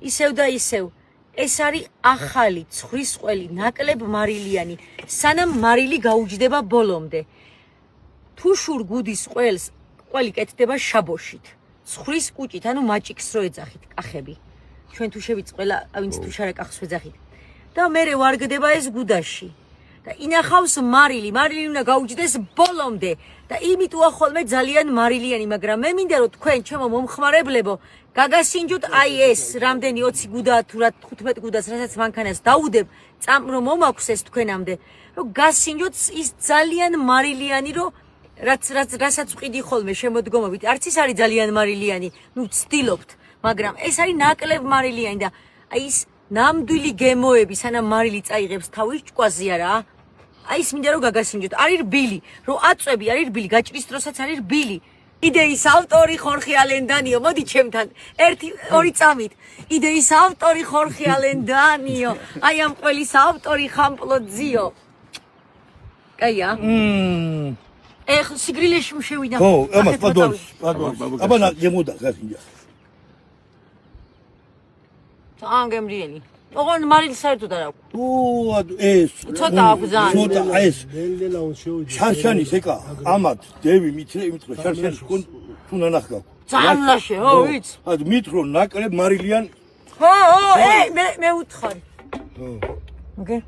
ისევ და ისევ ეს არის ახალი ცხვრის ყველი ნაკლებ მარილიანი სანამ მარილი გაუჯდება ბოლომდე თუ შურ გუდის ყველი კეთდება შაბოშით ცხვრის კუჭით ანუ მაჭიქს რო ეძახით კახები ჩვენ თუ შევიც ყველა ვინც თუ შარაკახს ვეძახით და მერე ვარგდება ეს გუდაში და ინახავს მარილი უნდა გაუჯდეს ბოლომდე და იმით უახოლმე ძალიან მარილიანი მაგრამ მე მინდა რომ თქვენ ჩემო მომხმარებლებო გაგასინჯოთ აი ეს რამდენი 20 გუდა თუ რა 15 გუდას რასაც მანქანას დაუდებ წამ რომ მომაქვს ეს თქვენამდე რომ გასინჯოთ ის ძალიან მარილიანი რომ რასაც ვყიდი ხოლმე შემოდგომობით არც ის არის ძალიან მარილიანი ნუ ვცდილობთ მაგრამ ეს არის ნაკლებ მარილიანი და აი ის ნამდვილი გემოები სანამ მარილი წაიღებს თავის ჭკვაზე არა აი ის მინდა რომ გაგასინჯოთ არის რბილი რომ აწვევი არის რბილი გაჭრის დროსაც არის რბილი იდეის ავტორი ხორხი ალენდანიო მოდი ჩემთან 1-2 წამით იდეის ავტორი ხორხი ალენდანიო აი ამ ყველის ავტორი ხამპლოძიო კაია ეხ სიგრილეში შევიდა ხო ამას პადონის აბანა გემოდა გასინჯა ანგემრიელი ოღონ მარილი საერთოდ არ აქვს ეს ცოტა აქვს ძალიან ცოტა ეს შარშანის ეკა ამათ დევი მithრე იმით რომ შარშანის თუნა ნახა ძალაშე ხო ვიცი აი მithრო ნაკლებ მარილიან ხო მე უთხარი ოკეი